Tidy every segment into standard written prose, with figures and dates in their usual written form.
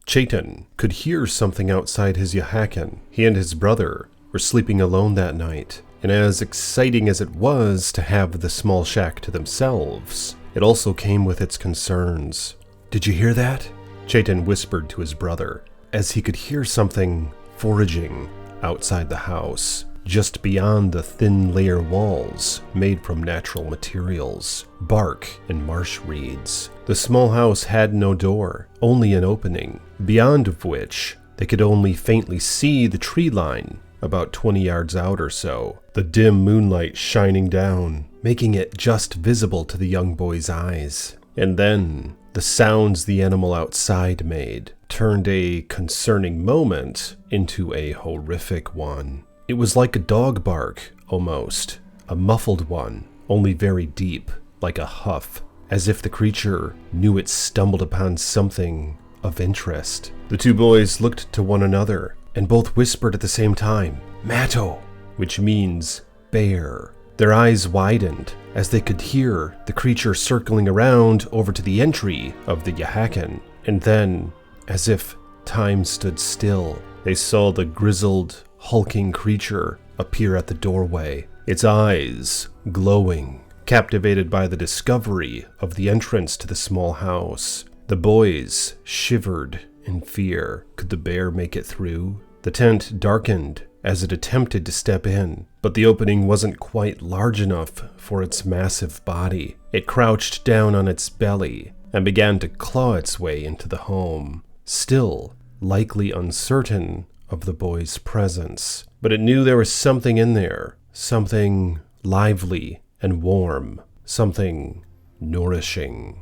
Chaitan could hear something outside his yahakan. He and his brother were sleeping alone that night, and as exciting as it was to have the small shack to themselves, it also came with its concerns. "Did you hear that?" Chaitan whispered to his brother, as he could hear something foraging outside the house, just beyond the thin layer walls made from natural materials, bark and marsh reeds. The small house had no door, only an opening, beyond of which they could only faintly see the tree line about 20 yards out or so, the dim moonlight shining down, making it just visible to the young boy's eyes. And then the sounds the animal outside made turned a concerning moment into a horrific one. It was like a dog bark, almost, a muffled one, only very deep, like a huff, as if the creature knew it stumbled upon something of interest. The two boys looked to one another, and both whispered at the same time, "Matto," which means bear. Their eyes widened as they could hear the creature circling around over to the entry of the yahakan, and then, as if time stood still, they saw the grizzled, hulking creature appear at the doorway, its eyes glowing, captivated by the discovery of the entrance to the small house. The boys shivered in fear. Could the bear make it through? The tent darkened as it attempted to step in, but the opening wasn't quite large enough for its massive body. It crouched down on its belly and began to claw its way into the home, still likely uncertain of the boy's presence. But it knew there was something in there, something lively and warm, something nourishing.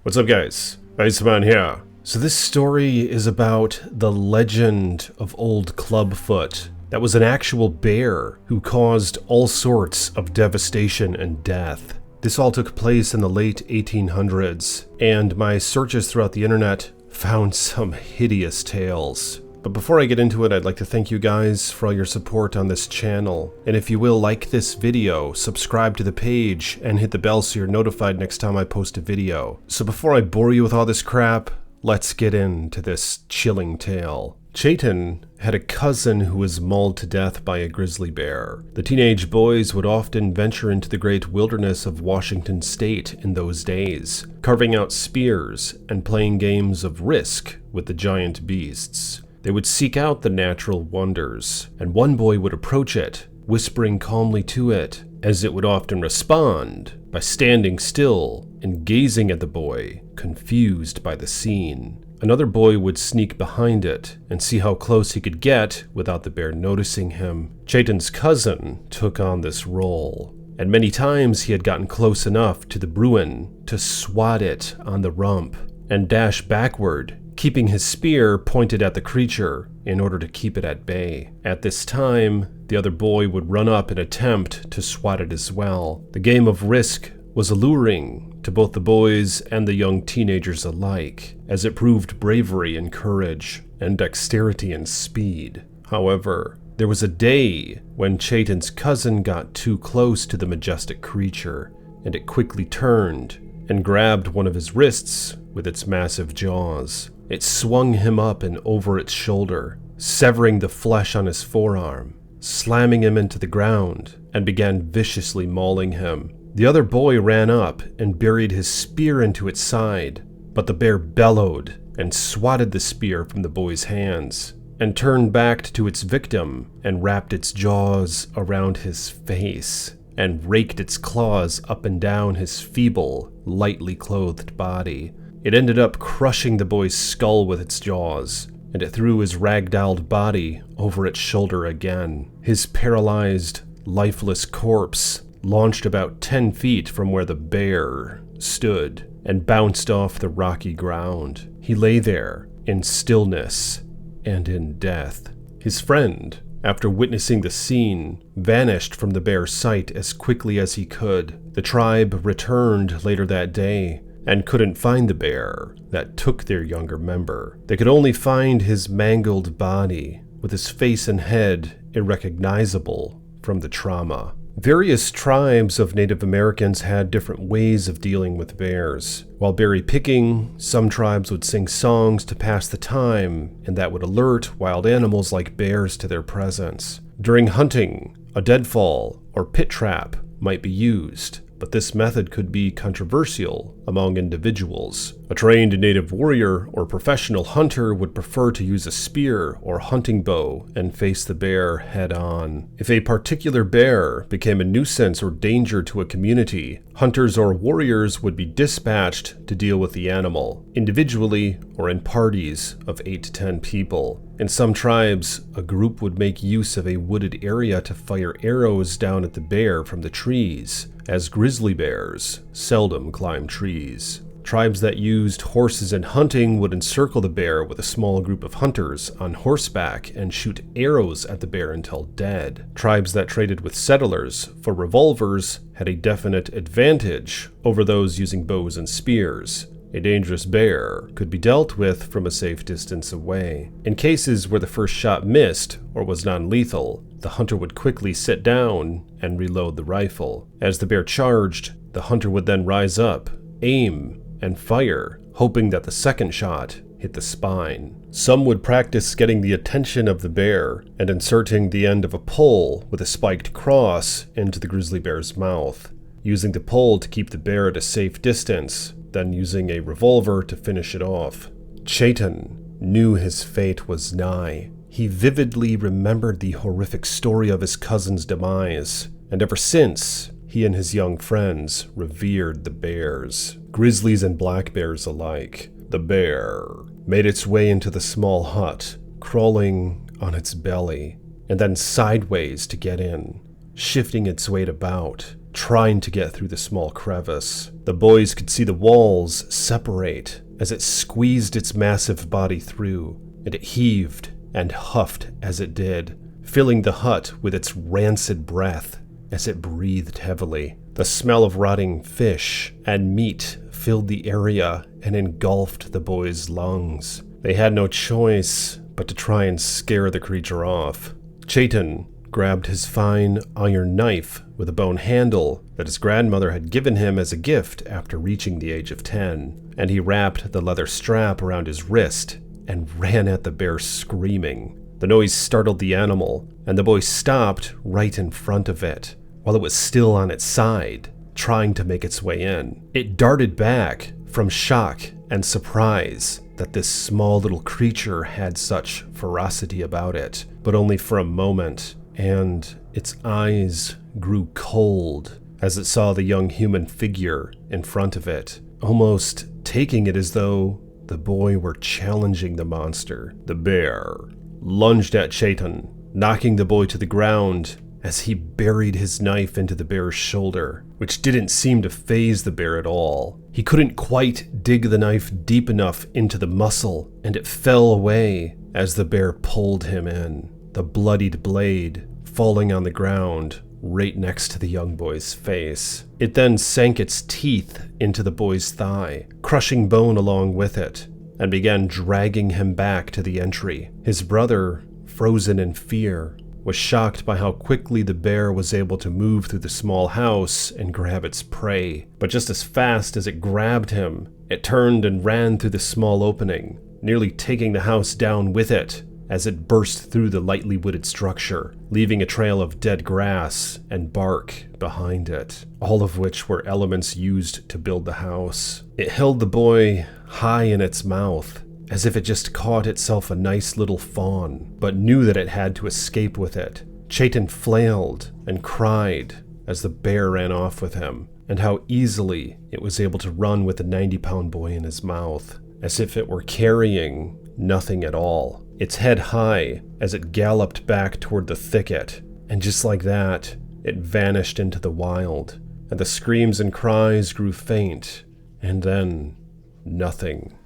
What's up, guys? Iceman here. So this story is about the legend of Old Clubfoot. That was an actual bear who caused all sorts of devastation and death. This all took place in the late 1800s, and my searches throughout the internet found some hideous tales. But before I get into it, I'd like to thank you guys for all your support on this channel. And if you will, like this video, subscribe to the page, and hit the bell so you're notified next time I post a video. So before I bore you with all this crap, let's get into this chilling tale. Chaitan had a cousin who was mauled to death by a grizzly bear. The teenage boys would often venture into the great wilderness of Washington state in those days, carving out spears and playing games of Risk with the giant beasts. They would seek out the natural wonders, and one boy would approach it, whispering calmly to it, as it would often respond by standing still and gazing at the boy, confused by the scene. Another boy would sneak behind it and see how close he could get without the bear noticing him. Chaitan's cousin took on this role, and many times he had gotten close enough to the bruin to swat it on the rump and dash backward, keeping his spear pointed at the creature in order to keep it at bay. At this time, the other boy would run up and attempt to swat it as well. The game of Risk was alluring to both the boys and the young teenagers alike, as it proved bravery and courage, and dexterity and speed. However, there was a day when Chaitan's cousin got too close to the majestic creature, and it quickly turned and grabbed one of his wrists with its massive jaws. It swung him up and over its shoulder, severing the flesh on his forearm, slamming him into the ground, and began viciously mauling him. The other boy ran up and buried his spear into its side, but the bear bellowed and swatted the spear from the boy's hands, and turned back to its victim and wrapped its jaws around his face, and raked its claws up and down his feeble, lightly clothed body. It ended up crushing the boy's skull with its jaws, and it threw his ragdolled body over its shoulder again. His paralyzed, lifeless corpse launched about 10 feet from where the bear stood and bounced off the rocky ground. He lay there in stillness and in death. His friend, after witnessing the scene, vanished from the bear's sight as quickly as he could. The tribe returned later that day and couldn't find the bear that took their younger member. They could only find his mangled body, with his face and head irrecognizable from the trauma. Various tribes of Native Americans had different ways of dealing with bears. While berry picking, some tribes would sing songs to pass the time, and that would alert wild animals like bears to their presence. During hunting, a deadfall or pit trap might be used, but this method could be controversial among individuals. A trained native warrior or professional hunter would prefer to use a spear or hunting bow and face the bear head on. If a particular bear became a nuisance or danger to a community, hunters or warriors would be dispatched to deal with the animal, individually or in parties of 8 to 10 people. In some tribes, a group would make use of a wooded area to fire arrows down at the bear from the trees, as grizzly bears seldom climb trees. Tribes that used horses in hunting would encircle the bear with a small group of hunters on horseback and shoot arrows at the bear until dead. Tribes that traded with settlers for revolvers had a definite advantage over those using bows and spears. A dangerous bear could be dealt with from a safe distance away. In cases where the first shot missed or was non-lethal, the hunter would quickly sit down and reload the rifle. As the bear charged, the hunter would then rise up, aim, and fire, hoping that the second shot hit the spine. Some would practice getting the attention of the bear and inserting the end of a pole with a spiked cross into the grizzly bear's mouth, using the pole to keep the bear at a safe distance, then using a revolver to finish it off. Chaitin knew his fate was nigh. He vividly remembered the horrific story of his cousin's demise, and ever since, he and his young friends revered the bears, grizzlies and black bears alike. The bear made its way into the small hut, crawling on its belly, and then sideways to get in, shifting its weight about, trying to get through the small crevice. The boys could see the walls separate as it squeezed its massive body through, and it heaved and huffed as it did, filling the hut with its rancid breath as it breathed heavily. The smell of rotting fish and meat filled the area and engulfed the boys' lungs. They had no choice but to try and scare the creature off. Chaitin grabbed his fine iron knife with a bone handle that his grandmother had given him as a gift after reaching the age of 10, and he wrapped the leather strap around his wrist and ran at the bear screaming. The noise startled the animal, and the boy stopped right in front of it, while it was still on its side, trying to make its way in. It darted back from shock and surprise that this small little creature had such ferocity about it, but only for a moment, and its eyes grew cold as it saw the young human figure in front of it, almost taking it as though the boy were challenging the monster. The bear lunged at Chaitin, knocking the boy to the ground as he buried his knife into the bear's shoulder, which didn't seem to faze the bear at all. He couldn't quite dig the knife deep enough into the muscle, and it fell away as the bear pulled him in, the bloodied blade falling on the ground right next to the young boy's face. It then sank its teeth into the boy's thigh, crushing bone along with it, and began dragging him back to the entry. His brother, frozen in fear, was shocked by how quickly the bear was able to move through the small house and grab its prey. But just as fast as it grabbed him, it turned and ran through the small opening, nearly taking the house down with it as it burst through the lightly wooded structure, leaving a trail of dead grass and bark behind it, all of which were elements used to build the house. It held the boy high in its mouth, as if it just caught itself a nice little fawn, but knew that it had to escape with it. Chaitin flailed and cried as the bear ran off with him, and how easily it was able to run with the 90-pound boy in his mouth, as if it were carrying nothing at all, its head high as it galloped back toward the thicket, and just like that, it vanished into the wild, and the screams and cries grew faint, and then nothing.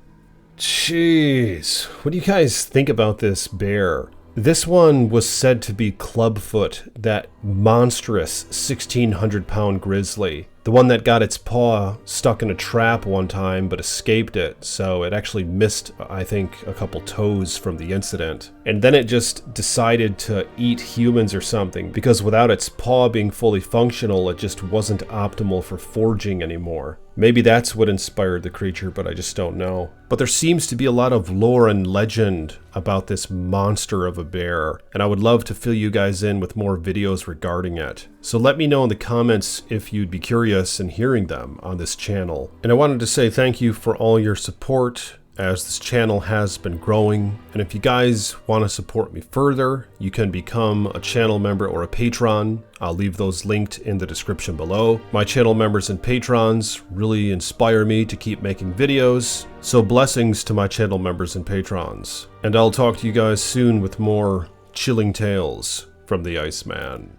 Jeez, what do you guys think about this bear? This one was said to be Clubfoot, that monstrous 1,600-pound grizzly The one that got its paw stuck in a trap one time but escaped it, so it actually missed, I think, a couple toes from the incident. And then it just decided to eat humans or something, because without its paw being fully functional, it just wasn't optimal for foraging anymore. Maybe that's what inspired the creature, but I just don't know. But there seems to be a lot of lore and legend about this monster of a bear, and I would love to fill you guys in with more videos regarding it. So let me know in the comments if you'd be curious in hearing them on this channel. And I wanted to say thank you for all your support as this channel has been growing. And if you guys want to support me further, you can become a channel member or a patron. I'll leave those linked in the description below. My channel members and patrons really inspire me to keep making videos, so blessings to my channel members and patrons. And I'll talk to you guys soon with more chilling tales from the Iceman.